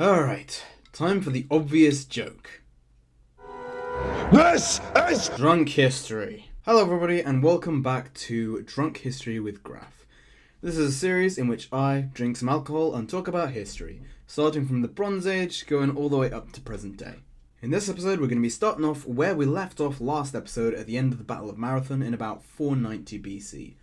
Alright, time for the obvious joke. This is Drunk History. Hello everybody and welcome back to Drunk History with Graf. This is a series in which I drink some alcohol and talk about history, starting from the Bronze Age, going all the way up to present day. In this episode we're going to be starting off where we left off last episode at the end of the Battle of Marathon in about 490 BC.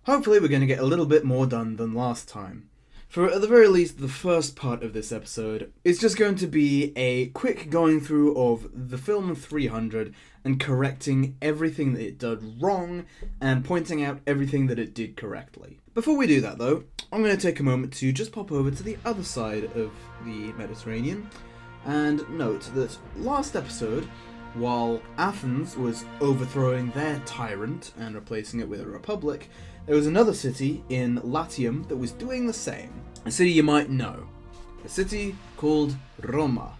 Hopefully we're going to get a little bit more done than last time. For at the very least, the first part of this episode is just going to be a quick going through of the film 300 and correcting everything that it did wrong and pointing out everything that it did correctly. Before we do that though, I'm going to take a moment to just pop over to the other side of the Mediterranean and note that last episode, while Athens was overthrowing their tyrant and replacing it with a republic, there was another city in Latium that was doing the same. A city you might know. A city called Roma,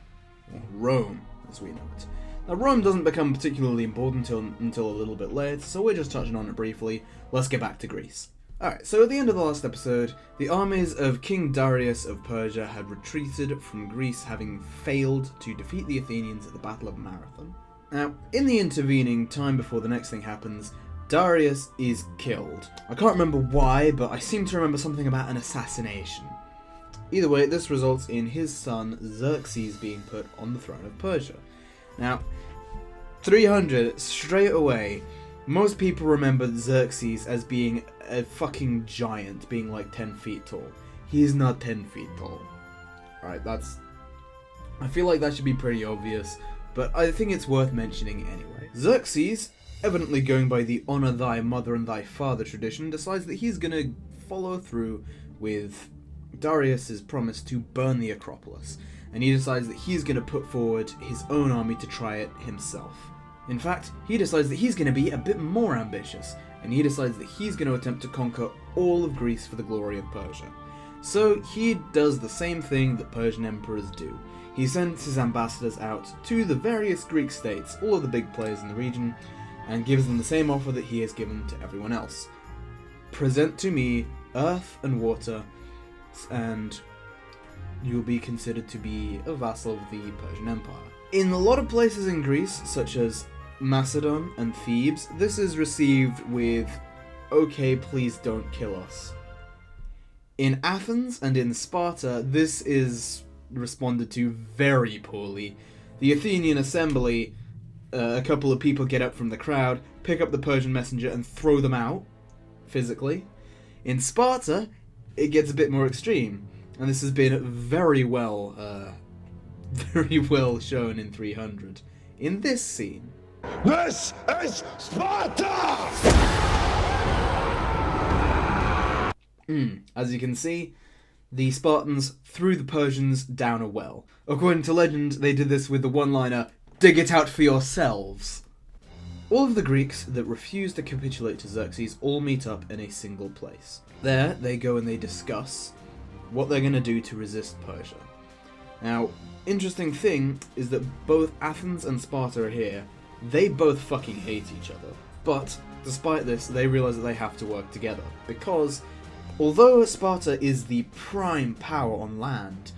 or Rome as we know it. Now Rome doesn't become particularly important until a little bit later, so we're just touching on it briefly. Let's get back to Greece. Alright, so at the end of the last episode, the armies of King Darius of Persia had retreated from Greece, having failed to defeat the Athenians at the Battle of Marathon. Now, in the intervening time before the next thing happens, Darius is killed. I can't remember why, but I seem to remember something about an assassination. Either way, this results in his son Xerxes being put on the throne of Persia. Now, 300, straight away, most people remember Xerxes as being a fucking giant, being like 10 feet tall. He's not 10 feet tall. Alright, I feel like that should be pretty obvious, but I think it's worth mentioning anyway. Xerxes, evidently going by the honour thy mother and thy father tradition, decides that he's going to follow through with Darius's promise to burn the Acropolis, and he decides that he's going to put forward his own army to try it himself. In fact, he decides that he's going to be a bit more ambitious, and he decides that he's going to attempt to conquer all of Greece for the glory of Persia. So he does the same thing that Persian emperors do. He sends his ambassadors out to the various Greek states, all of the big players in the region, and gives them the same offer that he has given to everyone else. Present to me earth and water, and you'll be considered to be a vassal of the Persian Empire. In a lot of places in Greece, such as Macedon and Thebes, this is received with, okay, please don't kill us. In Athens and in Sparta, this is responded to very poorly. The Athenian assembly, a couple of people get up from the crowd, pick up the Persian messenger and throw them out, physically. In Sparta, it gets a bit more extreme, and this has been very well shown in 300. In this scene, This is Sparta! As you can see, the Spartans threw the Persians down a well. According to legend, they did this with the one-liner, "Dig it out for yourselves." All of the Greeks that refused to capitulate to Xerxes all meet up in a single place. There, they go and they discuss what they're going to do to resist Persia. Now, interesting thing is that both Athens and Sparta are here. They both fucking hate each other. But, despite this, they realize that they have to work together. Because, although Sparta is the prime power on land,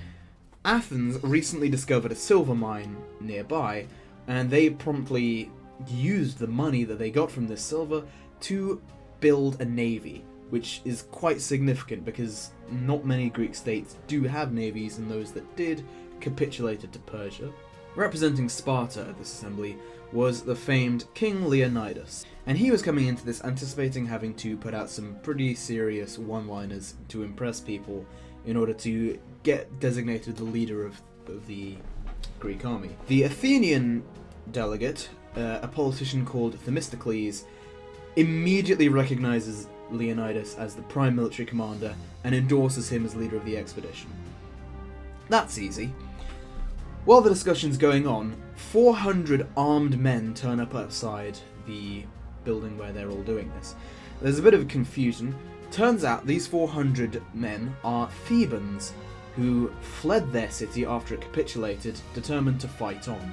Athens recently discovered a silver mine nearby, and they promptly used the money that they got from this silver to build a navy, which is quite significant because not many Greek states do have navies, and those that did capitulated to Persia. Representing Sparta at this assembly was the famed King Leonidas, and he was coming into this anticipating having to put out some pretty serious one-liners to impress people in order to get designated the leader of the Greek army. The Athenian delegate, a politician called Themistocles, immediately recognizes Leonidas as the prime military commander and endorses him as leader of the expedition. That's easy. While the discussion's going on, 400 armed men turn up outside the building where they're all doing this. There's a bit of confusion. Turns out these 400 men are Thebans who fled their city after it capitulated, determined to fight on.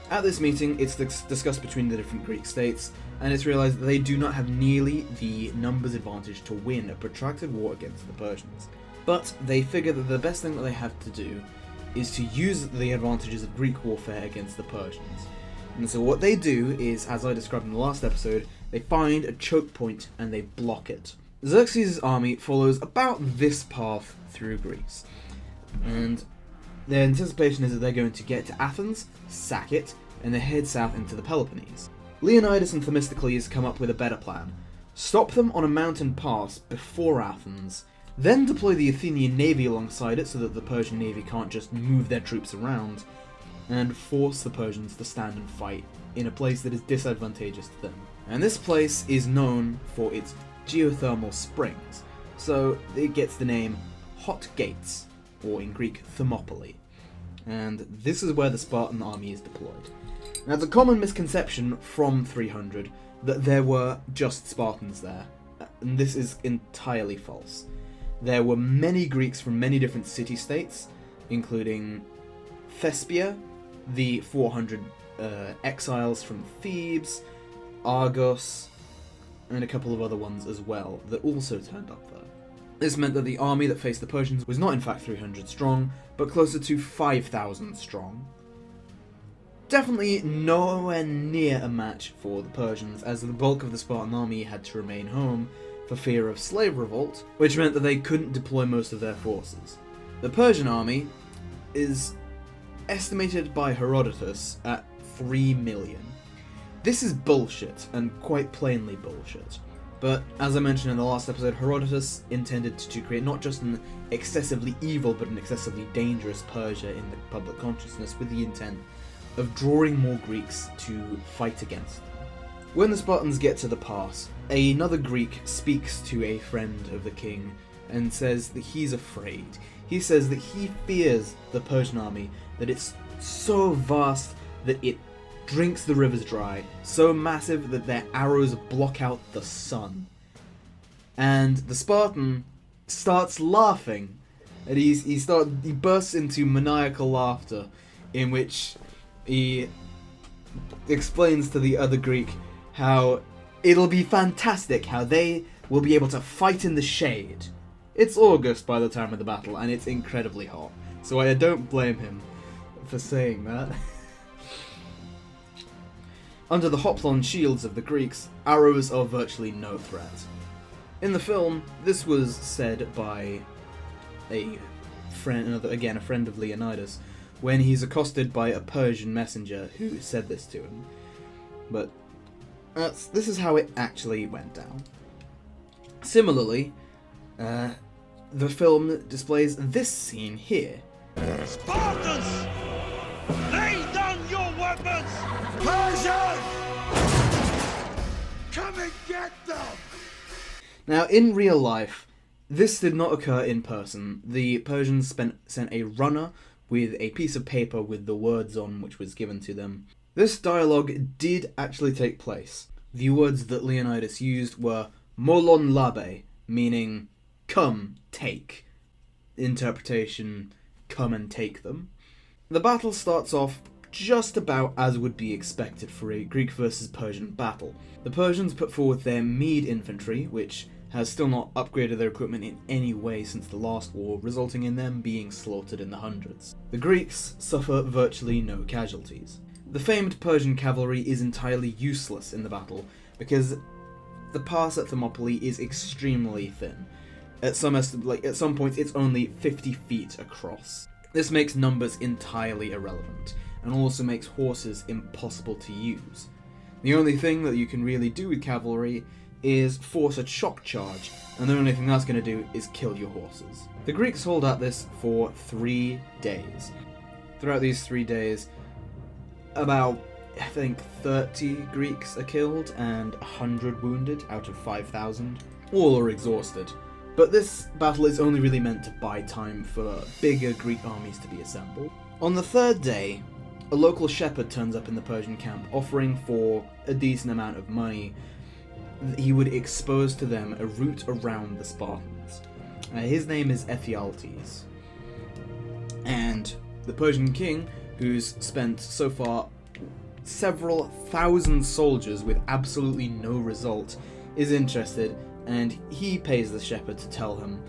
At this meeting, it's discussed between the different Greek states, and it's realised that they do not have nearly the numbers advantage to win a protracted war against the Persians. But they figure that the best thing that they have to do is to use the advantages of Greek warfare against the Persians. And so what they do is, as I described in the last episode, they find a choke point and they block it. Xerxes' army follows about this path through Greece, and their anticipation is that they're going to get to Athens, sack it, and then head south into the Peloponnese. Leonidas and Themistocles come up with a better plan. Stop them on a mountain pass before Athens, then deploy the Athenian navy alongside it so that the Persian navy can't just move their troops around, and force the Persians to stand and fight in a place that is disadvantageous to them. And this place is known for its geothermal springs, so it gets the name Hot Gates, or in Greek, Thermopylae. And this is where the Spartan army is deployed. Now, it's a common misconception from 300 that there were just Spartans there, and this is entirely false. There were many Greeks from many different city-states, including Thespia, the 400 exiles from Thebes, Argos, and a couple of other ones as well that also turned up there. This meant that the army that faced the Persians was not in fact 300 strong, but closer to 5,000 strong. Definitely nowhere near a match for the Persians, as the bulk of the Spartan army had to remain home for fear of slave revolt, which meant that they couldn't deploy most of their forces. The Persian army is estimated by Herodotus at 3 million. This is bullshit, and quite plainly bullshit. But, as I mentioned in the last episode, Herodotus intended to create not just an excessively evil, but an excessively dangerous Persia in the public consciousness, with the intent of drawing more Greeks to fight against them. When the Spartans get to the pass, another Greek speaks to a friend of the king and says that he's afraid. He says that he fears the Persian army, that it's so vast that it drinks the rivers dry, so massive that their arrows block out the sun. And the Spartan starts laughing, and he bursts into maniacal laughter, in which he explains to the other Greek how it'll be fantastic, how they will be able to fight in the shade. It's August by the time of the battle, and it's incredibly hot, so I don't blame him for saying that. Under the hoplon shields of the Greeks, arrows are virtually no threat. In the film, this was said by a friend of Leonidas, when he's accosted by a Persian messenger who said this to him. But this is how it actually went down. Similarly, the film displays this scene here. Spartans! Lay down your weapons! Persians! Come and get them! Now, in real life, this did not occur in person. The Persians sent a runner with a piece of paper with the words on, which was given to them. This dialogue did actually take place. The words that Leonidas used were molon labe, meaning come, take. Interpretation, come and take them. The battle starts off just about as would be expected for a Greek versus Persian battle. The Persians put forward their Mede infantry, which has still not upgraded their equipment in any way since the last war, resulting in them being slaughtered in the hundreds. The Greeks suffer virtually no casualties. The famed Persian cavalry is entirely useless in the battle, because the pass at Thermopylae is extremely thin. At some points it's only 50 feet across. This makes numbers entirely irrelevant, and also makes horses impossible to use. The only thing that you can really do with cavalry is force a shock charge, and the only thing that's going to do is kill your horses. The Greeks hold out this for 3 days. Throughout these 3 days, about, 30 Greeks are killed and 100 wounded out of 5,000. All are exhausted. But this battle is only really meant to buy time for bigger Greek armies to be assembled. On the 3rd day, a local shepherd turns up in the Persian camp, offering for a decent amount of money he would expose to them a route around the Spartans. His name is Ephialtes. And the Persian king, who's spent so far several thousand soldiers with absolutely no result, is interested, and he pays the shepherd to tell him,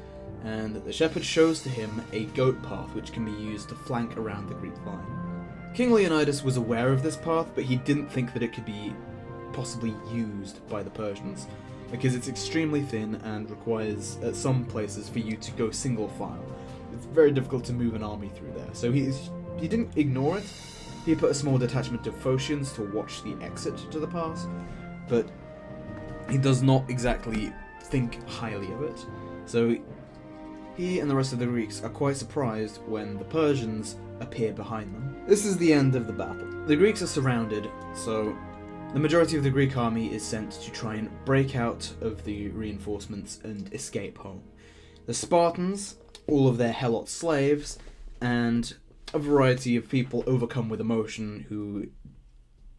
and the shepherd shows to him a goat path which can be used to flank around the Greek line. King Leonidas was aware of this path, but he didn't think that it could be possibly used by the Persians, because it's extremely thin and requires, at some places, for you to go single file. It's very difficult to move an army through there, so he didn't ignore it. He put a small detachment of Phocians to watch the exit to the pass, but he does not exactly think highly of it. So he and the rest of the Greeks are quite surprised when the Persians appear behind them. This is the end of the battle. The Greeks are surrounded, so the majority of the Greek army is sent to try and break out of the reinforcements and escape home. The Spartans, all of their Helot slaves, and a variety of people overcome with emotion who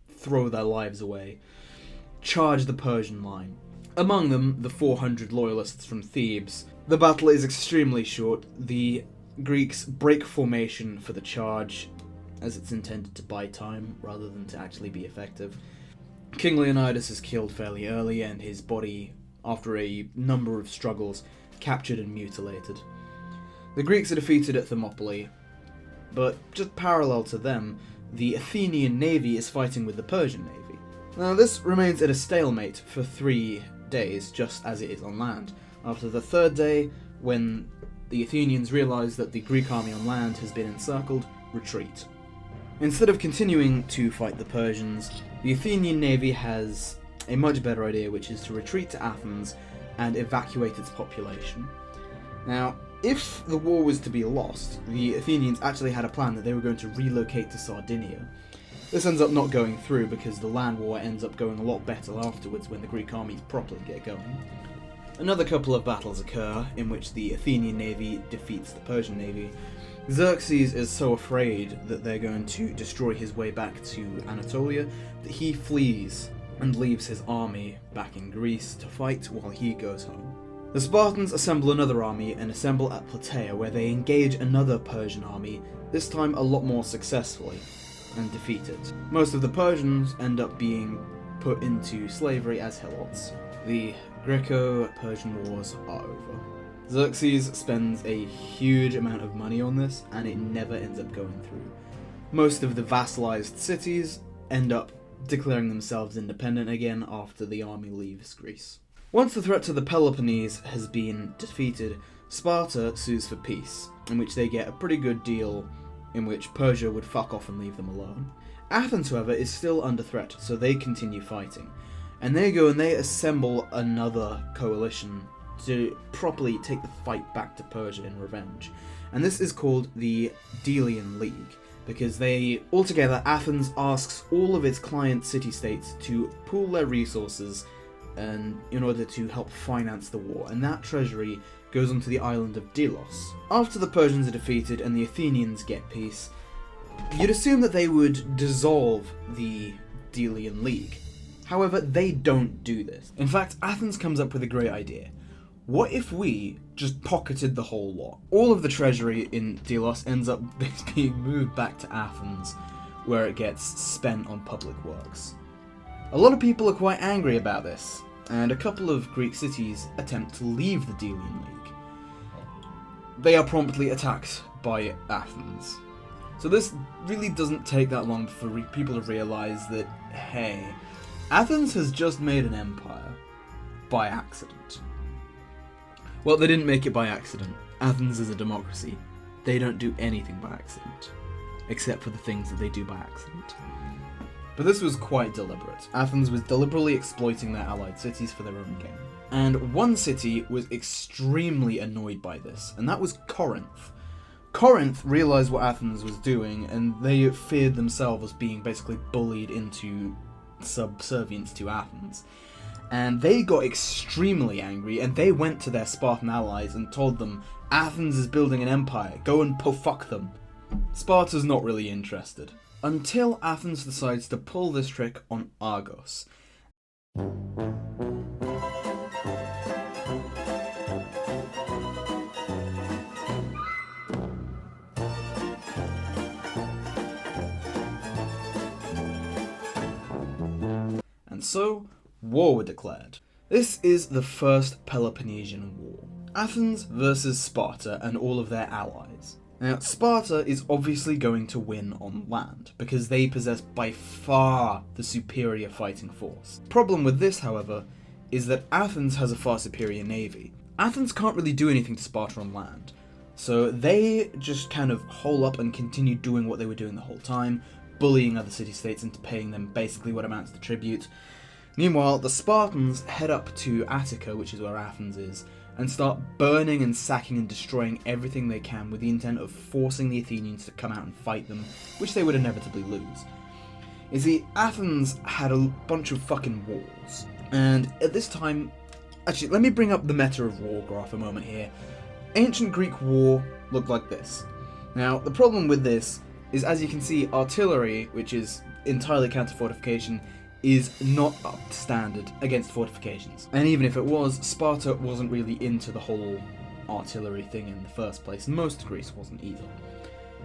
throw their lives away, charge the Persian line. Among them, the 400 loyalists from Thebes. The battle is extremely short. The Greeks break formation for the charge, as it's intended to buy time rather than to actually be effective. King Leonidas is killed fairly early, and his body, after a number of struggles, captured and mutilated. The Greeks are defeated at Thermopylae, but just parallel to them, the Athenian navy is fighting with the Persian navy. Now this remains at a stalemate for 3 days, just as it is on land. After the 3rd day, when the Athenians realise that the Greek army on land has been encircled, retreat. Instead of continuing to fight the Persians, the Athenian navy has a much better idea, which is to retreat to Athens and evacuate its population. Now, if the war was to be lost, the Athenians actually had a plan that they were going to relocate to Sardinia. This ends up not going through because the land war ends up going a lot better afterwards when the Greek armies properly get going. Another couple of battles occur in which the Athenian navy defeats the Persian navy. Xerxes is so afraid that they're going to destroy his way back to Anatolia that he flees and leaves his army back in Greece to fight while he goes home. The Spartans assemble another army and assemble at Platea, where they engage another Persian army, this time a lot more successfully, and defeat it. Most of the Persians end up being put into slavery as helots. The Greco-Persian Wars are over. Xerxes spends a huge amount of money on this, and it never ends up going through. Most of the vassalized cities end up declaring themselves independent again after the army leaves Greece. Once the threat to the Peloponnese has been defeated, Sparta sues for peace, in which they get a pretty good deal in which Persia would fuck off and leave them alone. Athens, however, is still under threat, so they continue fighting. And they go and they assemble another coalition to properly take the fight back to Persia in revenge. And this is called the Delian League, because altogether, Athens asks all of its client city-states to pool their resources and in order to help finance the war, and that treasury goes onto the island of Delos. After the Persians are defeated and the Athenians get peace, you'd assume that they would dissolve the Delian League. However, they don't do this. In fact, Athens comes up with a great idea. What if we just pocketed the whole lot? All of the treasury in Delos ends up being moved back to Athens, where it gets spent on public works. A lot of people are quite angry about this, and a couple of Greek cities attempt to leave the Delian League. They are promptly attacked by Athens. So this really doesn't take that long for people to realise that, hey, Athens has just made an empire by accident. Well, they didn't make it by accident. Athens is a democracy. They don't do anything by accident, except for the things that they do by accident. But this was quite deliberate. Athens was deliberately exploiting their allied cities for their own gain. And one city was extremely annoyed by this, and that was Corinth. Corinth realised what Athens was doing, and they feared themselves being basically bullied into subservience to Athens. And they got extremely angry, and they went to their Spartan allies and told them, Athens is building an empire, go and fuck them. Sparta's not really interested. Until Athens decides to pull this trick on Argos. And so, war were declared. This is the First Peloponnesian War. Athens versus Sparta and all of their allies. Now, Sparta is obviously going to win on land, because they possess by far the superior fighting force. Problem with this, however, is that Athens has a far superior navy. Athens can't really do anything to Sparta on land, so they just kind of hole up and continue doing what they were doing the whole time, bullying other city-states into paying them basically what amounts to tribute. Meanwhile, the Spartans head up to Attica, which is where Athens is, and start burning and sacking and destroying everything they can with the intent of forcing the Athenians to come out and fight them, which they would inevitably lose. You see, Athens had a bunch of fucking wars, and at this time, actually, let me bring up the meta of war graph a moment here. Ancient Greek war looked like this. Now, the problem with this is, as you can see, artillery, which is entirely counter-fortification, is not up to standard against fortifications. And even if it was, Sparta wasn't really into the whole artillery thing in the first place. Most of Greece wasn't either.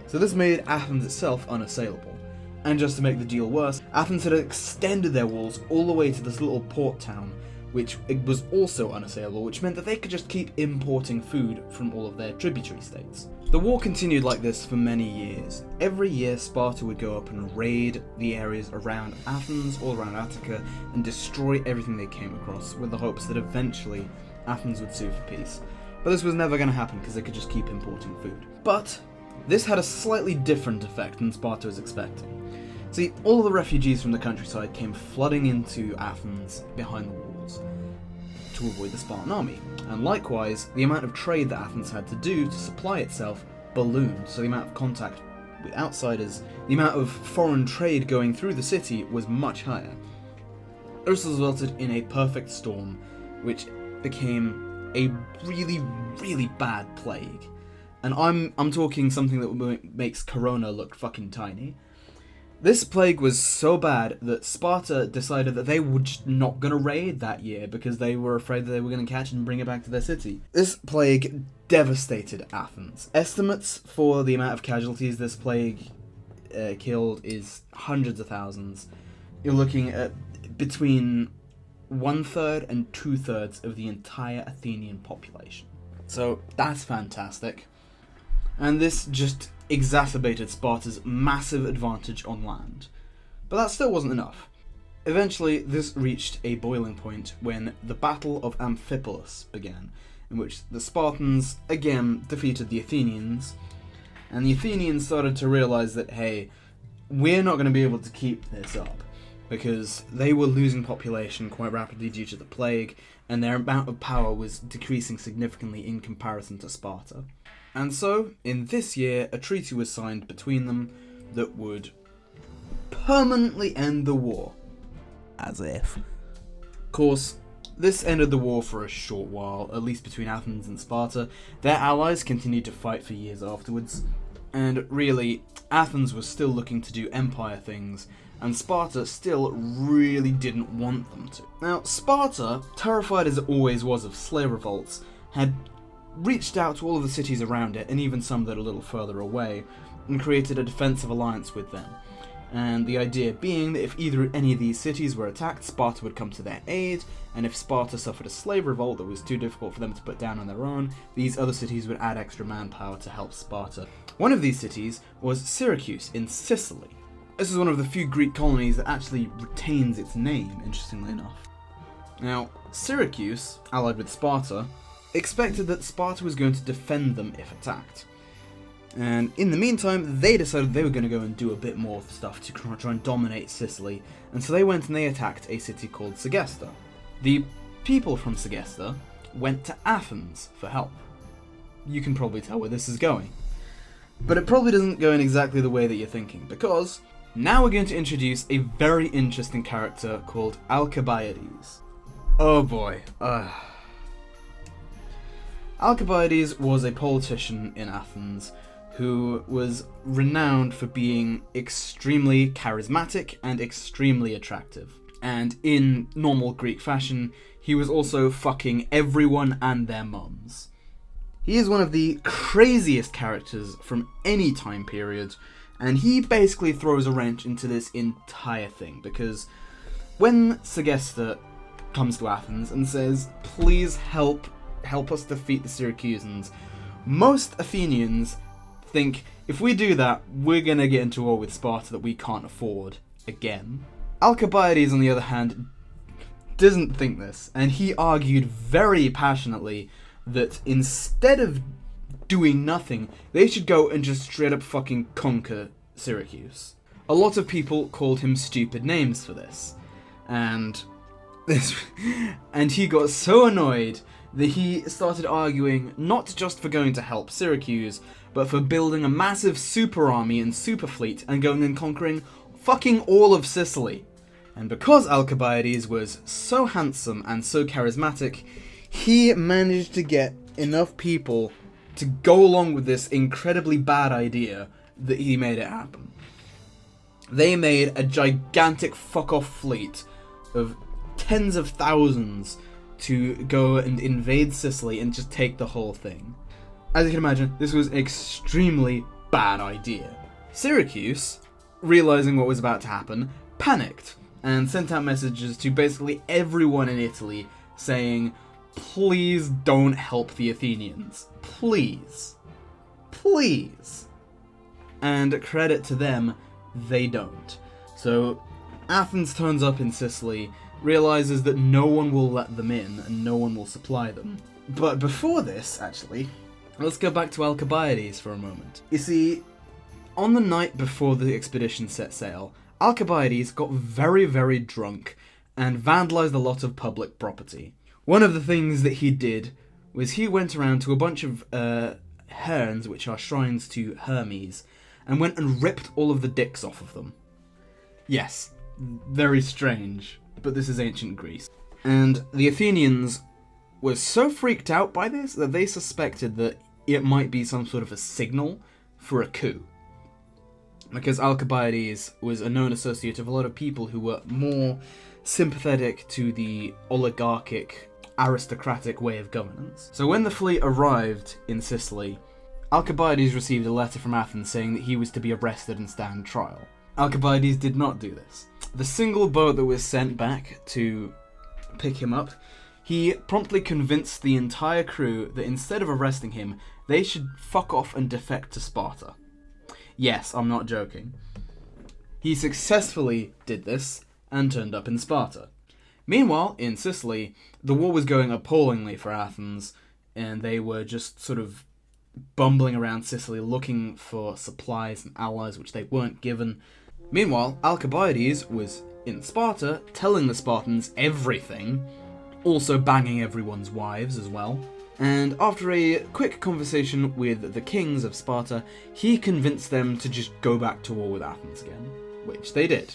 So this made Athens itself unassailable. And just to make the deal worse, Athens had extended their walls all the way to this little port town, which was also unassailable, which meant that they could just keep importing food from all of their tributary states. The war continued like this for many years. Every year Sparta would go up and raid the areas around Athens, all around Attica, and destroy everything they came across, with the hopes that eventually Athens would sue for peace. But this was never going to happen because they could just keep importing food. But this had a slightly different effect than Sparta was expecting. See, all of the refugees from the countryside came flooding into Athens behind the walls to avoid the Spartan army, and likewise, the amount of trade that Athens had to do to supply itself ballooned, so the amount of contact with outsiders, the amount of foreign trade going through the city was much higher. This resulted in a perfect storm, which became a really, really bad plague. And I'm talking something that makes Corona look fucking tiny. This plague was so bad that Sparta decided that they were just not going to raid that year because they were afraid that they were going to catch it and bring it back to their city. This plague devastated Athens. Estimates for the amount of casualties this plague killed is hundreds of thousands. You're looking at between 1/3 and 2/3 of the entire Athenian population. So that's fantastic. And this just exacerbated Sparta's massive advantage on land. But that still wasn't enough. Eventually, this reached a boiling point when the Battle of Amphipolis began, in which the Spartans again defeated the Athenians, and the Athenians started to realize that, hey, we're not going to be able to keep this up, because they were losing population quite rapidly due to the plague, and their amount of power was decreasing significantly in comparison to Sparta. And so, in this year, a treaty was signed between them that would permanently end the war. As if. Of course, this ended the war for a short while, at least between Athens and Sparta. Their allies continued to fight for years afterwards, and really, Athens was still looking to do empire things, and Sparta still really didn't want them to. Now, Sparta, terrified as it always was of slave revolts, had reached out to all of the cities around it, and even some that are a little further away, and created a defensive alliance with them. And the idea being that if any of these cities were attacked, Sparta would come to their aid, and if Sparta suffered a slave revolt that was too difficult for them to put down on their own, these other cities would add extra manpower to help Sparta. One of these cities was Syracuse in Sicily. This is one of the few Greek colonies that actually retains its name, interestingly enough. Now, Syracuse, allied with Sparta, expected that Sparta was going to defend them if attacked. And in the meantime, they decided they were going to go and do a bit more stuff to try and dominate Sicily, and so they went and they attacked a city called Segesta. The people from Segesta went to Athens for help. You can probably tell where this is going. But it probably doesn't go in exactly the way that you're thinking, because now we're going to introduce a very interesting character called Alcibiades. Oh boy. Alcibiades was a politician in Athens who was renowned for being extremely charismatic and extremely attractive. And in normal Greek fashion, he was also fucking everyone and their mums. He is one of the craziest characters from any time period, and he basically throws a wrench into this entire thing, because when Segesta comes to Athens and says, please help help us defeat the Syracusans. Most Athenians think, if we do that, we're going to get into a war with Sparta that we can't afford again. Alcibiades, on the other hand, doesn't think this, and he argued very passionately that instead of doing nothing, they should go and just straight up fucking conquer Syracuse. A lot of people called him stupid names for this, and he got so annoyed that he started arguing not just for going to help Syracuse, but for building a massive super army and super fleet and going and conquering fucking all of Sicily. And because Alcibiades was so handsome and so charismatic, he managed to get enough people to go along with this incredibly bad idea that he made it happen. They made a gigantic fuck-off fleet of tens of thousands to go and invade Sicily and just take the whole thing. As you can imagine, this was an extremely bad idea. Syracuse, realizing what was about to happen, panicked and sent out messages to basically everyone in Italy saying, please don't help the Athenians. Please. Please. And credit to them, they don't. So Athens turns up in Sicily, realizes that no one will let them in and no one will supply them. But before this, actually, let's go back to Alcibiades for a moment. You see, on the night before the expedition set sail, Alcibiades got very, very drunk and vandalized a lot of public property. One of the things that he did was he went around to a bunch of herns, which are shrines to Hermes, and went and ripped all of the dicks off of them. Yes, very strange, but this is ancient Greece. And the Athenians were so freaked out by this that they suspected that it might be some sort of a signal for a coup. Because Alcibiades was a known associate of a lot of people who were more sympathetic to the oligarchic, aristocratic way of governance. So when the fleet arrived in Sicily, Alcibiades received a letter from Athens saying that he was to be arrested and stand trial. Alcibiades did not do this. The single boat that was sent back to pick him up, he promptly convinced the entire crew that instead of arresting him, they should fuck off and defect to Sparta. Yes, I'm not joking. He successfully did this and turned up in Sparta. Meanwhile, in Sicily, the war was going appallingly for Athens, and they were just sort of bumbling around Sicily looking for supplies and allies which they weren't given. Meanwhile, Alcibiades was in Sparta, telling the Spartans everything, also banging everyone's wives as well. And after a quick conversation with the kings of Sparta, he convinced them to just go back to war with Athens again, which they did.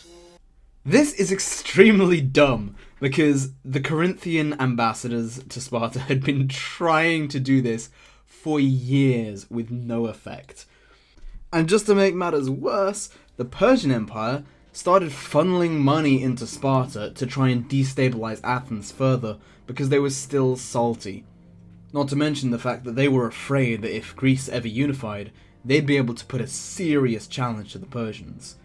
This is extremely dumb, because the Corinthian ambassadors to Sparta had been trying to do this for years with no effect. And just to make matters worse, the Persian Empire started funneling money into Sparta to try and destabilize Athens further because they were still salty. Not to mention the fact that they were afraid that if Greece ever unified, they'd be able to put a serious challenge to the Persians.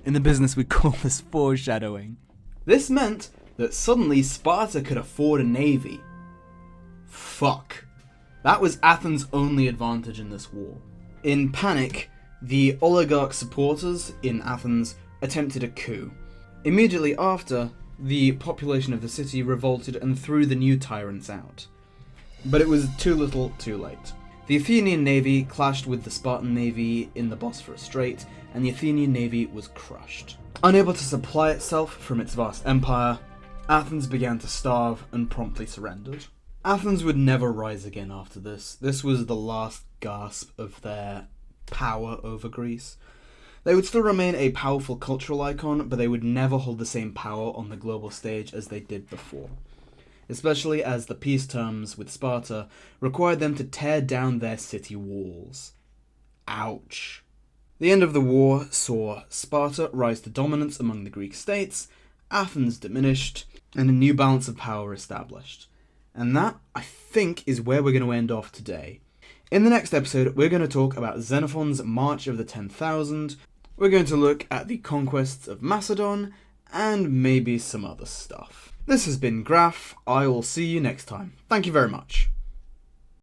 In the business we call this foreshadowing. This meant that suddenly Sparta could afford a navy. Fuck. That was Athens' only advantage in this war. In panic, the oligarch supporters in Athens attempted a coup. Immediately after, the population of the city revolted and threw the new tyrants out. But it was too little, too late. The Athenian navy clashed with the Spartan navy in the Bosphorus Strait, and the Athenian navy was crushed. Unable to supply itself from its vast empire, Athens began to starve and promptly surrendered. Athens would never rise again after this. This was the last gasp of their power over Greece. They would still remain a powerful cultural icon, but they would never hold the same power on the global stage as they did before. Especially as the peace terms with Sparta required them to tear down their city walls. Ouch. The end of the war saw Sparta rise to dominance among the Greek states, Athens diminished, and a new balance of power established. And that, I think, is where we're going to end off today. In the next episode, we're going to talk about Xenophon's March of the 10,000, we're going to look at the conquests of Macedon, and maybe some other stuff. This has been Graf. I will see you next time. Thank you very much.